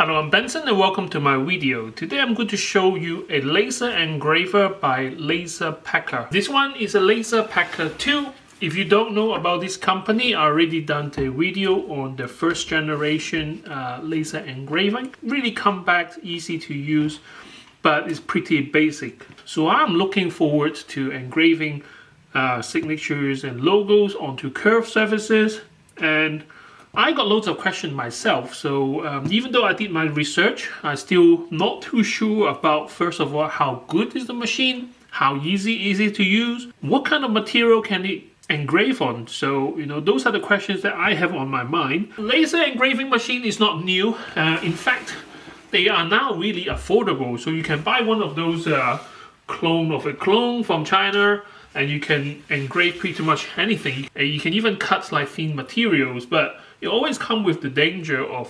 Hello, I'm Benson and welcome to my video. Today I'm going to show you a laser engraver by LaserPecker. This one is a LaserPecker 2. If you don't know about this company, I already done a video on the first generation laser engraving. Really compact, easy to use, but it's pretty basic. So I'm looking forward to engraving signatures and logos onto curved surfaces, and I got loads of questions myself, so even though I did my research, I'm still not too sure about, first of all, how good is the machine, how easy is it to use, what kind of material can it engrave on. So, those are the questions that I have on my mind. Laser engraving machine is not new. In fact, they are now really affordable. So you can buy one of those clone of a clone from China, and you can engrave pretty much anything. And you can even cut like thin materials, but it always comes with the danger of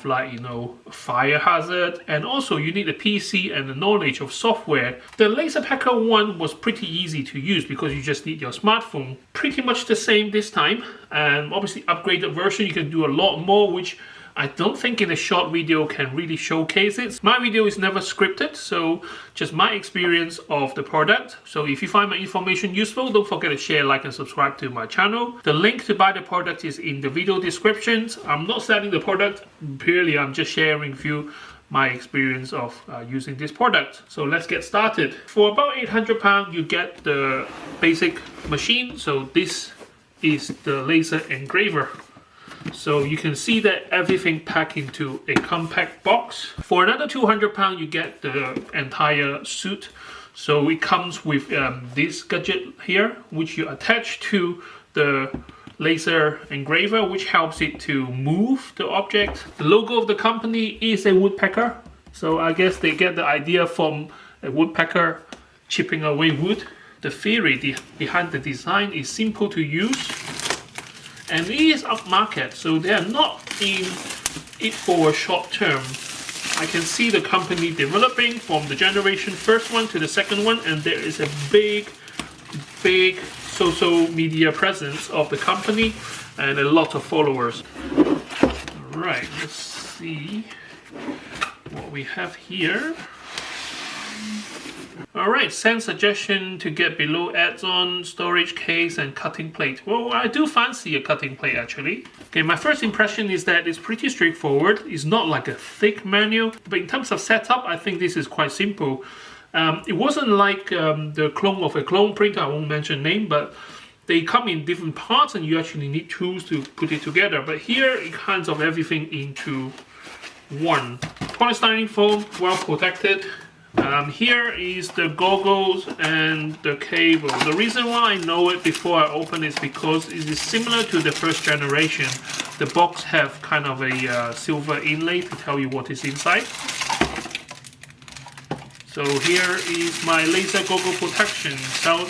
fire hazard, and also you need a PC and the knowledge of software. The LaserPecker one was pretty easy to use because you just need your smartphone. Pretty much the same this time, and obviously upgraded version you can do a lot more, which I don't think in a short video can really showcase it. My video is never scripted, so just my experience of the product. So if you find my information useful, don't forget to share, like and subscribe to my channel. The link to buy the product is in the video descriptions. I'm not selling the product, purely I'm just sharing with you my experience of using this product. So let's get started. For about £800 you get the basic machine. So this is the laser engraver. So you can see that everything packed into a compact box. For another £200 you get the entire suit. So it comes with this gadget here, which you attach to the laser engraver, which helps it to move the object. The logo of the company is a woodpecker. So I guess they get the idea from a woodpecker chipping away wood. The theory behind the design is simple to use, and it is upmarket, so they are not in it for a short term. I can see the company developing from the generation first one to the second one, and there is a big social media presence of the company and a lot of followers. Alright, let's see what we have here. Alright, send suggestion to get below add-on, storage case and cutting plate. Well, I do fancy a cutting plate actually. Okay, my first impression is that it's pretty straightforward. It's not like a thick manual, but in terms of setup, I think this is quite simple. It wasn't like the clone of a clone printer, I won't mention name, but they come in different parts and you actually need tools to put it together. But here, it kinds of everything into one. Polystyrene foam, well protected. Here is the goggles and the cable. The reason why I know it before I open is because it is similar to the first generation. The box have kind of a silver inlay to tell you what is inside. So here is my laser goggle protection. So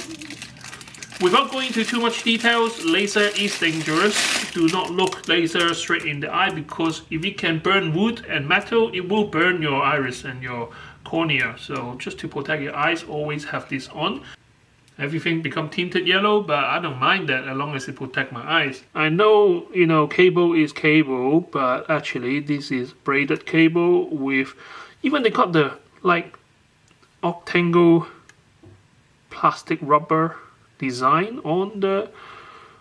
without going into too much details, laser is dangerous. Do not look laser straight in the eye, because if it can burn wood and metal, it will burn your iris and your cornea. So just to protect your eyes, always have this on. Everything become tinted yellow, but I don't mind that as long as it protect my eyes. I know, cable is cable, but actually this is braided cable with, even they got the octangle plastic rubber design on the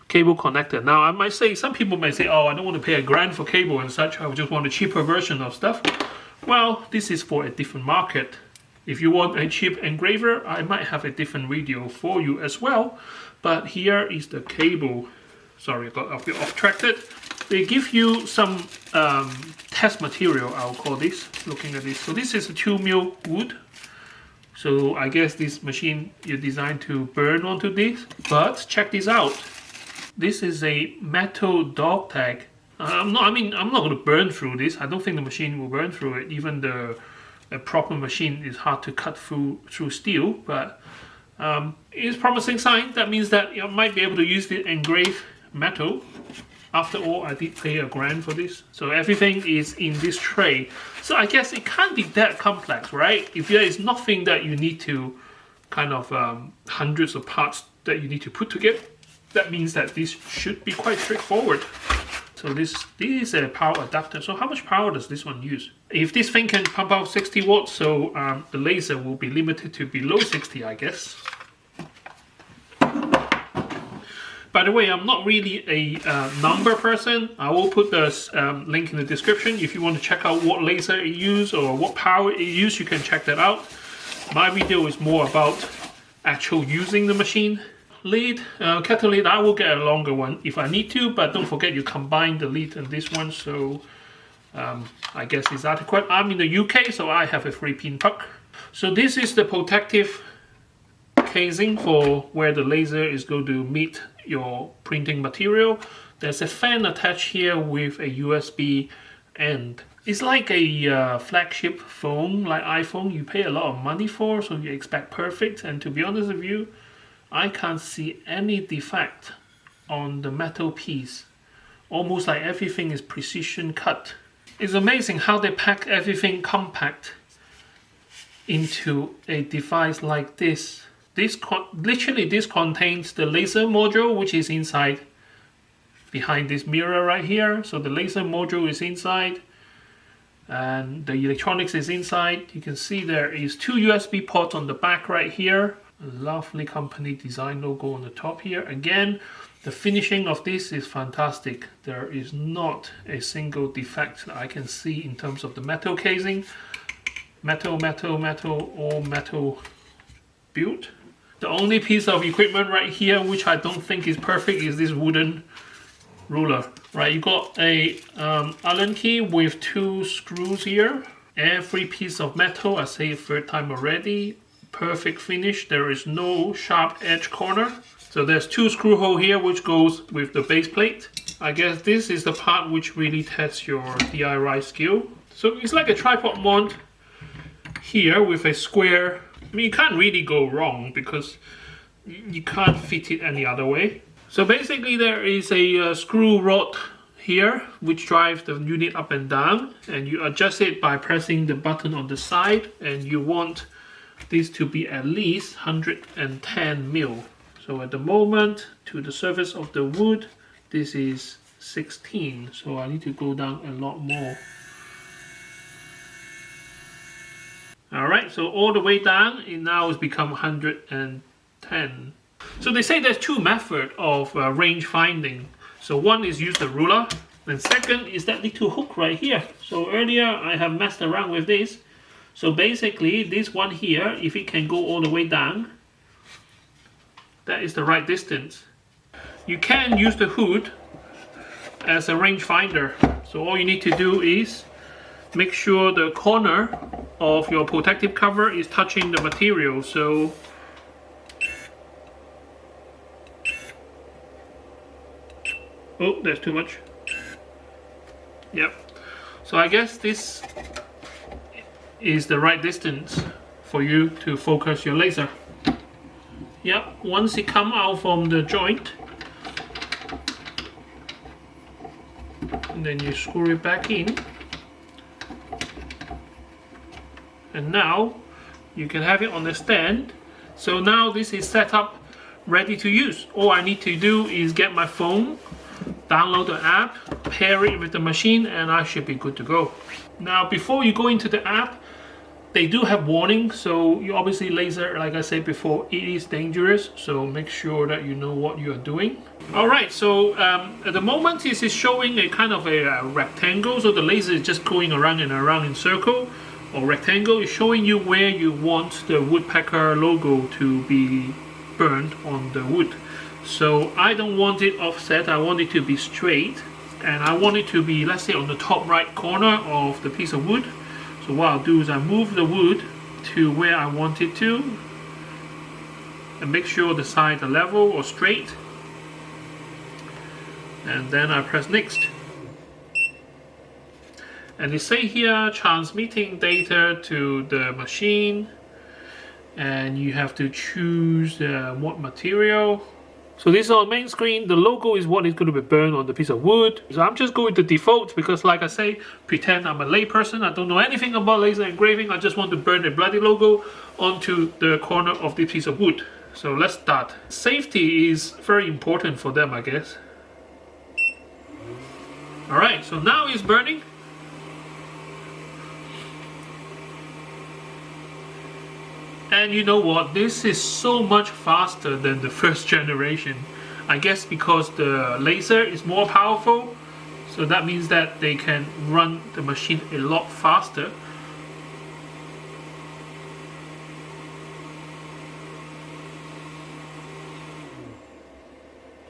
cable connector. Now I might say, some people might say, oh, I don't want to pay $1,000 for cable and such, I just want a cheaper version of stuff. Well, this is for a different market. If you want a cheap engraver, I might have a different video for you as well. But here is the cable. Sorry, I got a bit off tracked. They give you some test material, I'll call this, looking at this. So this is a 2mm wood. So I guess this machine is designed to burn onto this. But check this out. This is a metal dog tag. I'm not going to burn through this. I don't think the machine will burn through it. Even a proper machine is hard to cut through steel, but it's a promising sign. That means that you might be able to use the engraved metal. After all, I did pay $1,000 for this. So everything is in this tray. So I guess it can't be that complex, right? If there is nothing that you need to kind of hundreds of parts that you need to put together, that means that this should be quite straightforward. So this is a power adapter. So how much power does this one use? If this thing can pump out 60 watts, so the laser will be limited to below 60, I guess. By the way, I'm not really a number person. I will put the link in the description. If you want to check out what laser it uses or what power it uses, you can check that out. My video is more about actual using the machine. Lead, kettle lid, I will get a longer one if I need to, but don't forget you combine the lid and this one, so I guess it's adequate. I'm in the UK, so I have a 3-pin puck. So this is the protective casing for where the laser is going to meet your printing material. There's a fan attached here with a USB end. It's like a flagship phone, like iPhone, you pay a lot of money for, so you expect perfect. And to be honest with you, I can't see any defect on the metal piece. Almost like everything is precision cut. It's amazing how they pack everything compact into a device like this. Literally this contains the laser module, which is inside behind this mirror right here. So the laser module is inside and the electronics is inside. You can see there is 2 USB ports on the back right here. A lovely company design logo on the top here. Again, the finishing of this is fantastic. There is not a single defect that I can see in terms of the metal casing. Metal, all metal built. The only piece of equipment right here which I don't think is perfect is this wooden ruler. Right, you got a Allen key with 2 screws here. Every piece of metal, I say it 3rd time already. Perfect finish. There is no sharp edge corner. So there's 2 screw holes here which goes with the base plate. I guess this is the part which really tests your DIY skill. So it's like a tripod mount here with a square. I mean, you can't really go wrong because you can't fit it any other way. So basically there is a screw rod here which drives the unit up and down, and you adjust it by pressing the button on the side, and you want this to be at least 110 mil. So at the moment, to the surface of the wood, this is 16, so I need to go down a lot more. Alright, so all the way down, it now has become 110. So they say there's 2 methods of range finding. So one is use the ruler, and second is that little hook right here. So earlier I have messed around with this. So basically this one here, if it can go all the way down, that is the right distance. You can use the hood as a range finder. So all you need to do is make sure the corner of your protective cover is touching the material. So oh, there's too much. Yep. So I guess this is the right distance for you to focus your laser. Yep, once it comes out from the joint, and then you screw it back in, and now you can have it on the stand. So now this is set up, ready to use. All I need to do is get my phone, download the app, pair it with the machine, and I should be good to go. Now before you go into the app, they do have warning, so you obviously laser, like I said before, it is dangerous, so make sure that you know what you are doing. Alright, so at the moment this is showing a kind of a rectangle, so the laser is just going around and around in circle, or rectangle. Is showing you where you want the woodpecker logo to be burned on the wood. So I don't want it offset, I want it to be straight, and I want it to be, let's say, on the top right corner of the piece of wood. So what I'll do is I move the wood to where I want it to, and make sure the sides are level or straight, and then I press next. And they say here transmitting data to the machine, and you have to choose what material. So this is on main screen. The logo is what is going to be burned on the piece of wood. So I'm just going to default because, like I say, pretend I'm a layperson. I don't know anything about laser engraving. I just want to burn a bloody logo onto the corner of the piece of wood. So let's start. Safety is very important for them, I guess. Alright, so now it's burning. And you know what? This is so much faster than the first generation. I guess because the laser is more powerful, so that means that they can run the machine a lot faster.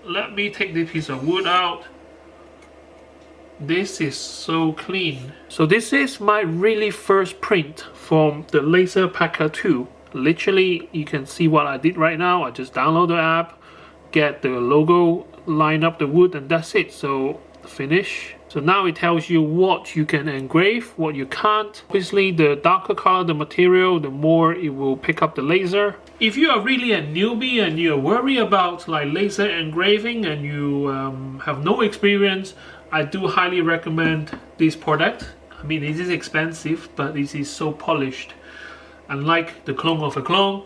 Let me take this piece of wood out. This is so clean. So this is my really first print from the LaserPecker 2. Literally, you can see what I did right now. I just download the app, get the logo, line up the wood, and that's it. So finish. So now it tells you what you can engrave, what you can't. Obviously, the darker color the material, the more it will pick up the laser. If you are really a newbie and you're worried about like laser engraving and you have no experience, I do highly recommend this product. I mean, it is expensive, but it is so polished. Unlike the clone of a clone,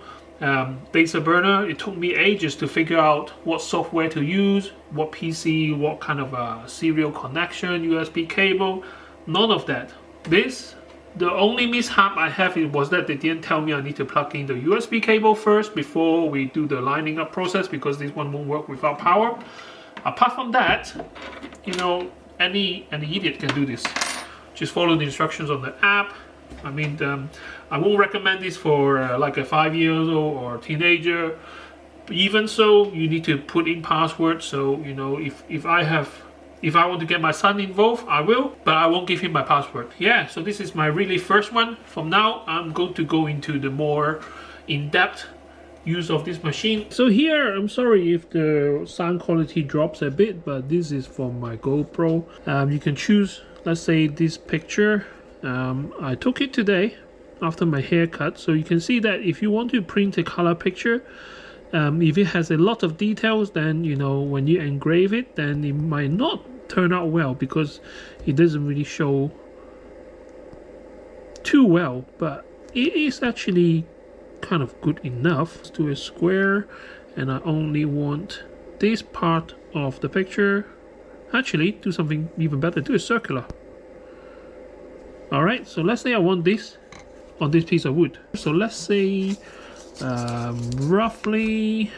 laser burner, it took me ages to figure out what software to use, what PC, what kind of a serial connection, USB cable, none of that. This, the only mishap I have was that they didn't tell me I need to plug in the USB cable first before we do the lining up process, because this one won't work without power. Apart from that, you know, any idiot can do this. Just follow the instructions on the app. I mean, I won't recommend this for like a 5-year-old or a teenager. Even so, you need to put in password. So you know, if I want to get my son involved, I will, but I won't give him my password. Yeah, so this is my really first one. From now, I'm going to go into the more in-depth use of this machine. So here, I'm sorry if the sound quality drops a bit, but this is from my GoPro. You can choose, let's say, this picture. I took it today after my haircut, so you can see that if you want to print a color picture, if it has a lot of details, then you know when you engrave it, then it might not turn out well because it doesn't really show too well, but it is actually kind of good enough. Let's do a square, and I only want this part of the picture. Actually, do something even better, do a circular. Alright, so let's say I want this on this piece of wood. So let's say roughly,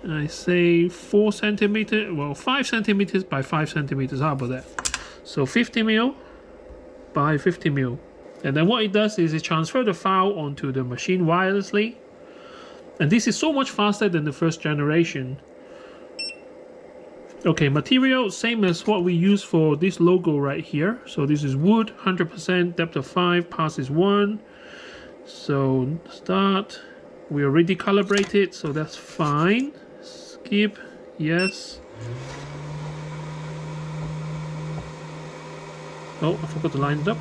I say 4 centimeters, well 5 centimeters by 5 centimeters, how about that? So 50 mil by 50 mil. And then what it does is it transfers the file onto the machine wirelessly. And this is so much faster than the first generation. Okay, material, same as what we use for this logo right here. So this is wood, 100%, depth of 5, pass is 1. So start, we already calibrated, so that's fine. Skip, yes. Oh, I forgot to line it up.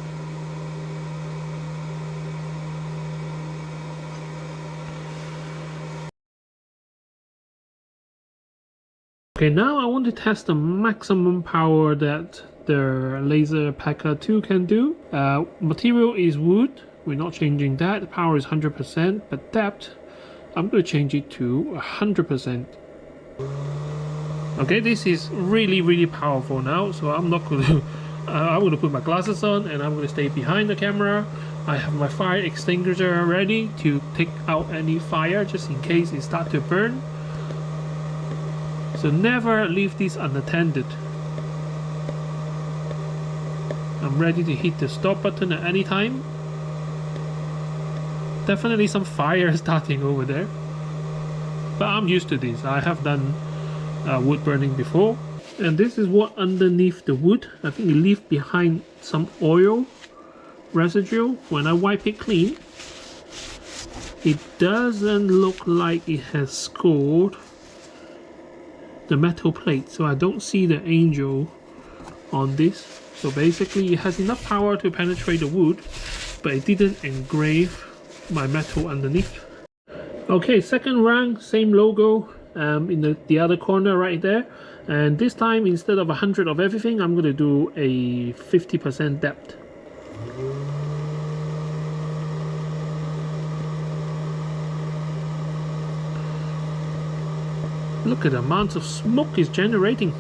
Okay, now I want to test the maximum power that the LaserPecker 2 can do. Material is wood, we're not changing that. Power is 100%, but depth, I'm going to change it to 100%. Okay, this is really powerful now, so I'm not going to... I'm going to put my glasses on and I'm going to stay behind the camera. I have my fire extinguisher ready to take out any fire just in case it starts to burn. So never leave this unattended. I'm ready to hit the stop button at any time. Definitely some fire starting over there. But I'm used to this. I have done wood burning before. And this is what underneath the wood. I think it leaves behind some oil residue. When I wipe it clean, it doesn't look like it has scored the metal plate, so I don't see the angel on this. So basically it has enough power to penetrate the wood, but it didn't engrave my metal underneath. Okay, second round, same logo in the other corner right there, and this time instead of 100 of everything, I'm going to do a 50% depth. Look at the amount of smoke it's generating.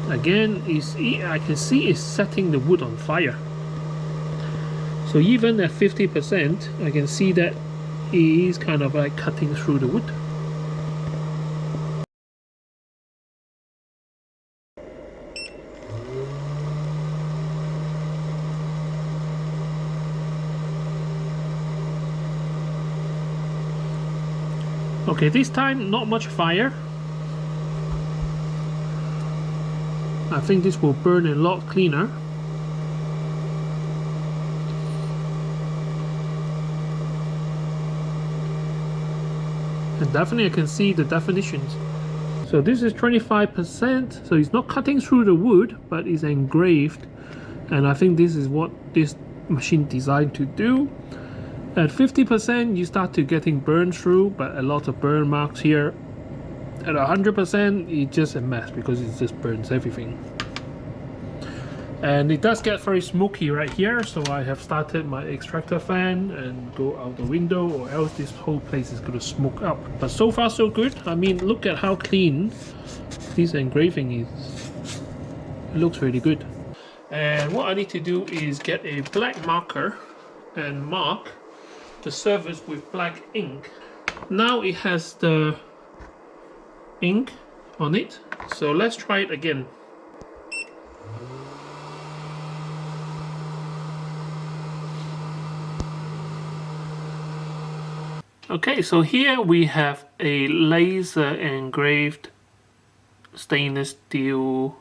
Again, I can see it's setting the wood on fire. So even at 50%, I can see that it is kind of like cutting through the wood. Okay, this time not much fire. I think this will burn a lot cleaner. And definitely I can see the definitions. So this is 25%, so it's not cutting through the wood, but it's engraved. And I think this is what this machine designed to do. At 50% you start to getting burned through, but a lot of burn marks here. At 100% it's just a mess because it just burns everything. And it does get very smoky right here, so I have started my extractor fan and go out the window, or else this whole place is going to smoke up. But so far so good. I mean, look at how clean this engraving is. It looks really good. And what I need to do is get a black marker and mark the surface with black ink. Now it has the ink on it, so let's try it again. Okay, so here we have a laser engraved stainless steel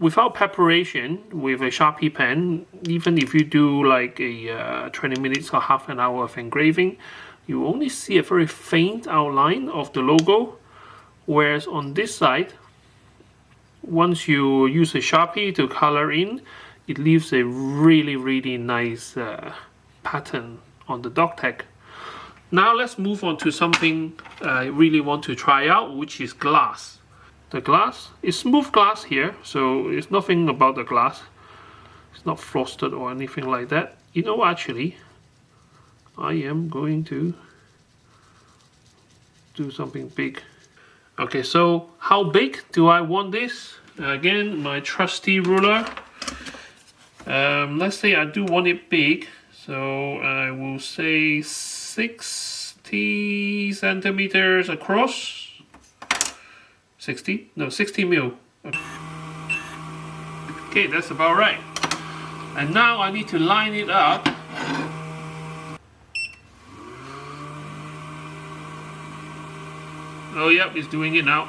without preparation with a Sharpie pen. Even if you do like a 20 minutes or half an hour of engraving, you only see a very faint outline of the logo, whereas on this side, once you use a Sharpie to color in, it leaves a really nice pattern on the dog tag. Now let's move on to something I really want to try out, which is glass. The glass is smooth glass here, so it's nothing about the glass. It's not frosted or anything like that. You know, actually, I am going to do something big. Okay, so how big do I want this? Again, my trusty ruler. Let's say I do want it big, so I will say 60 centimeters across. 60? No, 60 mil. Okay, that's about right. And now I need to line it up. Oh, yep, it's doing it now.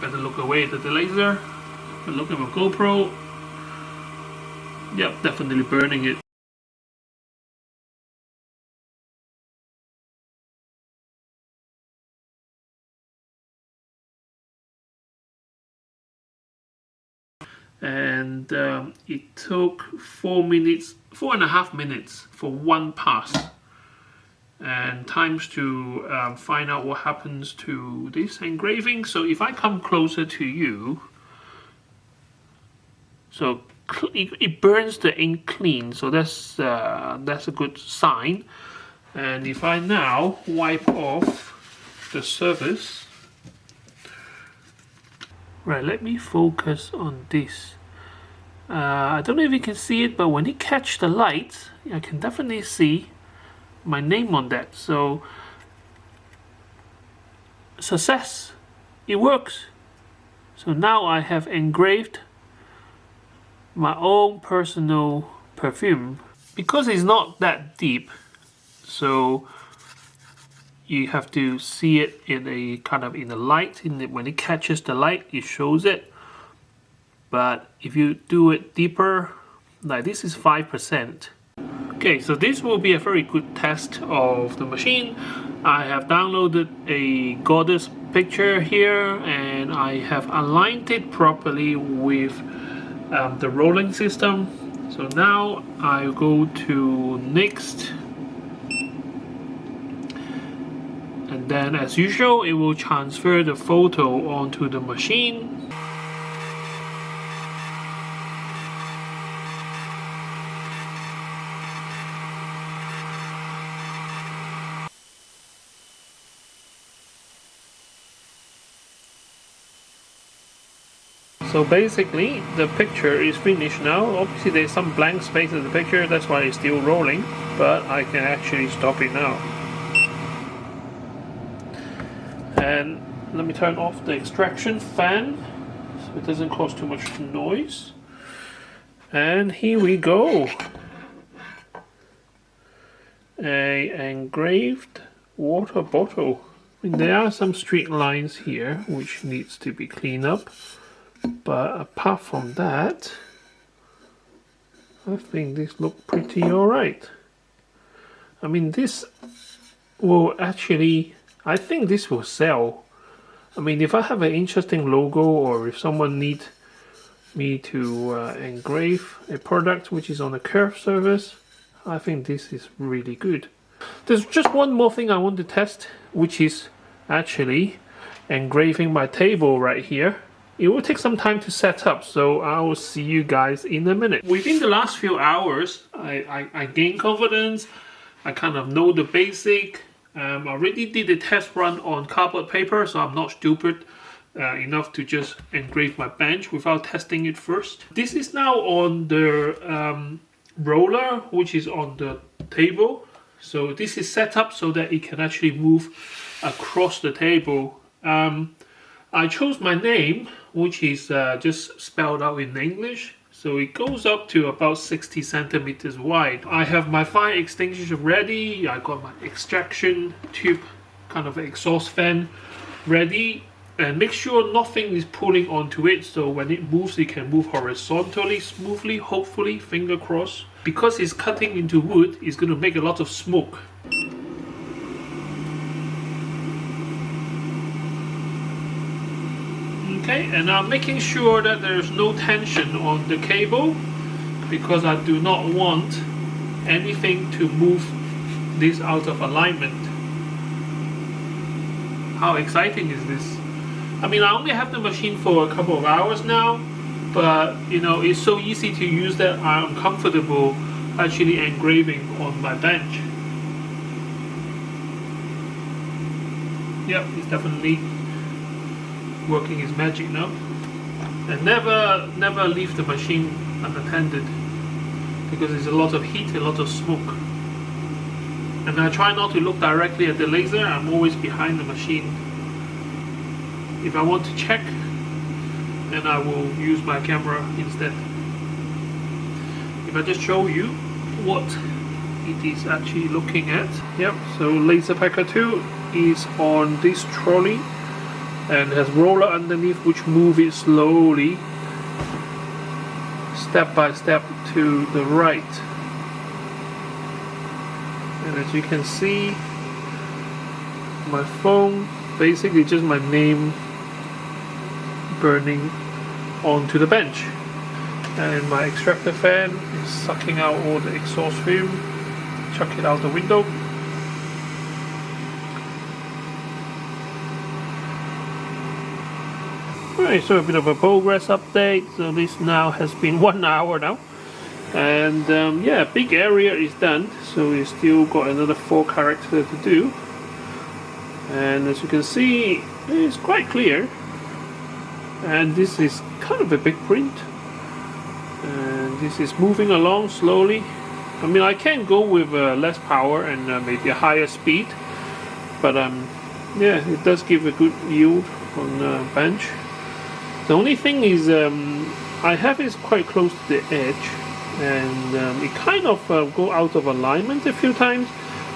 Better look away at the laser. Look at my GoPro. Yep, definitely burning it. And it took 4.5 minutes for one pass. And times to find out what happens to this engraving. So if I come closer to you, so it burns the ink clean, so that's a good sign. And if I now wipe off the surface, right, let me focus on this. I don't know if you can see it, but when it catches the light, I can definitely see my name on that. So success, it works. So now I have engraved my own personal perfume. Because it's not that deep, so you have to see it in a kind of in the light. When it catches the light, it shows it. But if you do it deeper, like this is 5%. Okay, so this will be a very good test of the machine. I have downloaded a goddess picture here, and I have aligned it properly with the rolling system. So now I go to next, and then as usual it will transfer the photo onto the machine. So basically the picture is finished now. Obviously there's some blank space in the picture, that's why it's still rolling, but I can actually stop it now. And let me turn off the extraction fan so it doesn't cause too much noise. And here we go. A engraved water bottle. There are some streak lines here which needs to be cleaned up, but apart from that I think this looks pretty alright. I mean, this will actually, I think this will sell. I mean, if I have an interesting logo, or if someone needs me to engrave a product which is on a curved surface, I think this is really good. There's just one more thing I want to test, which is actually engraving my table right here. It will take some time to set up, so I will see you guys in a minute. Within the last few hours, I gained confidence. I kind of know the basic. I already did a test run on cardboard paper, so I'm not stupid enough to just engrave my bench without testing it first. This is now on the roller, which is on the table. So this is set up so that it can actually move across the table. I chose my name, which is just spelled out in English. So it goes up to about 60 centimeters wide. I have my fire extinguisher ready. I got my extraction tube, kind of exhaust fan ready. And make sure nothing is pulling onto it, so when it moves, it can move horizontally smoothly, hopefully, finger crossed. Because it's cutting into wood, it's going to make a lot of smoke. Okay, and I'm making sure that there's no tension on the cable, because I do not want anything to move this out of alignment. How exciting is this? I mean, I only have the machine for a couple of hours now, but you know, it's so easy to use that I'm comfortable actually engraving on my bench. Yep, it's definitely working its magic now. And never leave the machine unattended, because there's a lot of heat, a lot of smoke. And I try not to look directly at the laser. I'm always behind the machine. If I want to check, then I will use my camera instead. If I just show you what it is actually looking at. Yep, so LaserPecker 2 is on this trolley and has roller underneath which move it slowly, step by step to the right. And as you can see, my phone, basically just my name burning onto the bench, and my extractor fan is sucking out all the exhaust fume. Chuck it out the window. Alright, so a bit of a progress update. So this now has been 1 hour now, and yeah, big area is done, so we still got another 4 characters to do. And as you can see, it's quite clear. And this is kind of a big print, and this is moving along slowly. I mean, I can go with less power and maybe a higher speed, but yeah, it does give a good yield on the bench. The only thing is I have it quite close to the edge, and it kind of go out of alignment a few times.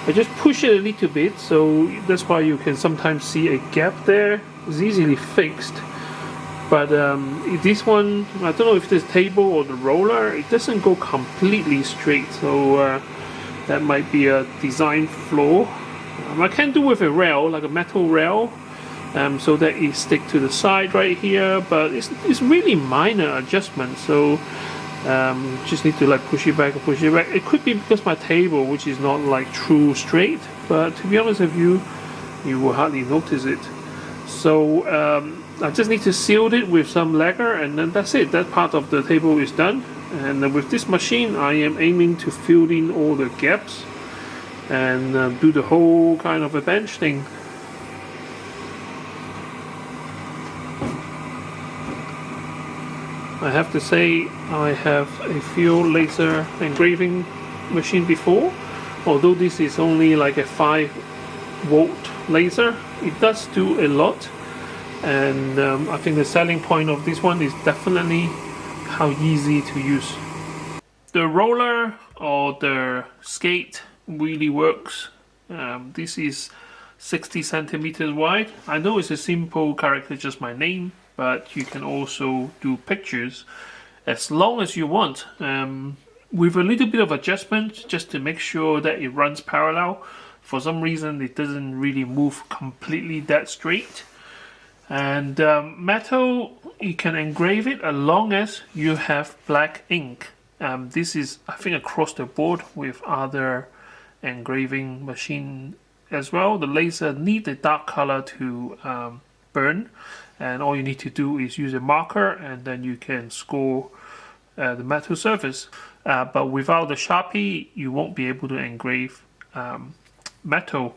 I just push it a little bit, so that's why you can sometimes see a gap there. It's easily fixed. But this one, I don't know if this table or the roller, it doesn't go completely straight, so that might be a design flaw. I can do with a rail, like a metal rail, so that it stick to the side right here, but it's really minor adjustment, so just need to like push it back and push it back. It could be because my table, which is not like true straight, but to be honest with you, you will hardly notice it. So I just need to seal it with some lacquer, and then that's it. That part of the table is done. And with this machine, I am aiming to fill in all the gaps and do the whole kind of a bench thing. I have to say I have a few laser engraving machine before. Although this is only like a 5-volt laser, it does do a lot. And I think the selling point of this one is definitely how easy to use. The roller or the skate really works. This is 60 centimeters wide. I know it's a simple character, just my name, but you can also do pictures as long as you want, with a little bit of adjustment just to make sure that it runs parallel. For some reason it doesn't really move completely that straight. And metal, you can engrave it as long as you have black ink. This is, I think, across the board with other engraving machine as well. The laser need a dark color to burn, and all you need to do is use a marker and then you can score the metal surface. But without the Sharpie, you won't be able to engrave metal.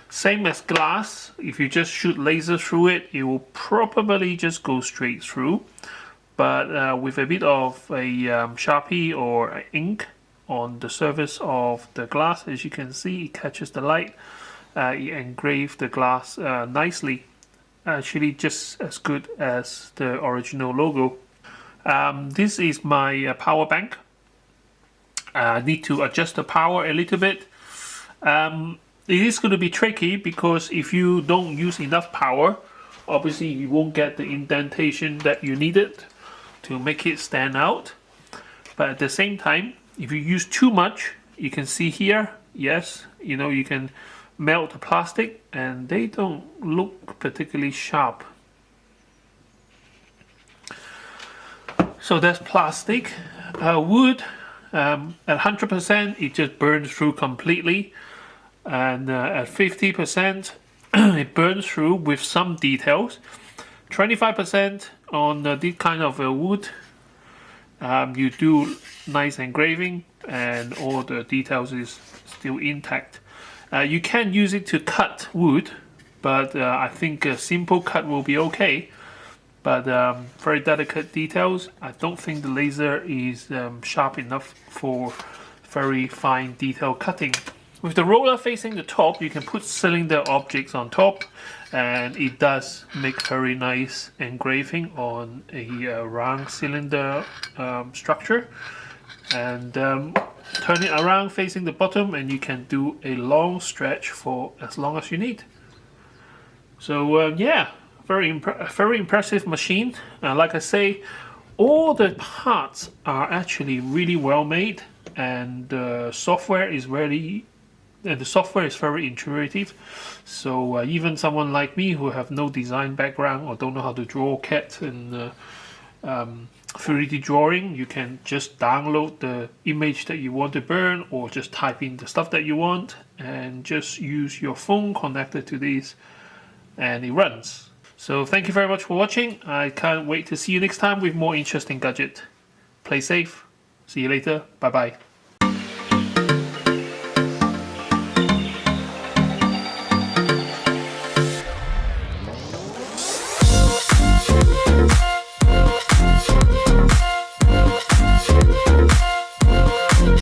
Same as glass, if you just shoot laser through it, it will probably just go straight through. But with a bit of a Sharpie or ink on the surface of the glass, as you can see, it catches the light. It engraves the glass nicely. Actually, just as good as the original logo. This is my power bank. I need to adjust the power a little bit. It is going to be tricky because if you don't use enough power, obviously you won't get the indentation that you needed to make it stand out. But at the same time, if you use too much, you can see here, yes, you know, you can melt the plastic and they don't look particularly sharp. So that's plastic. Wood, at 100% it just burns through completely, and at 50% it burns through with some details. 25% on this kind of a wood, you do nice engraving and all the details is still intact. You can use it to cut wood, but I think a simple cut will be okay. But very delicate details, I don't think the laser is sharp enough for very fine detail cutting. With the roller facing the top, you can put cylinder objects on top, and it does make very nice engraving on a round cylinder structure. And turn it around facing the bottom and you can do a long stretch for as long as you need. So yeah, very impressive machine. Like I say, all the parts are actually really well made, and the software is very intuitive. So even someone like me who have no design background or don't know how to draw CAD and 3D drawing, you can just download the image that you want to burn, or just type in the stuff that you want and just use your phone connected to this and it runs. So thank you very much for watching. I can't wait to see you next time with more interesting gadget. Play safe. See you later. Bye bye.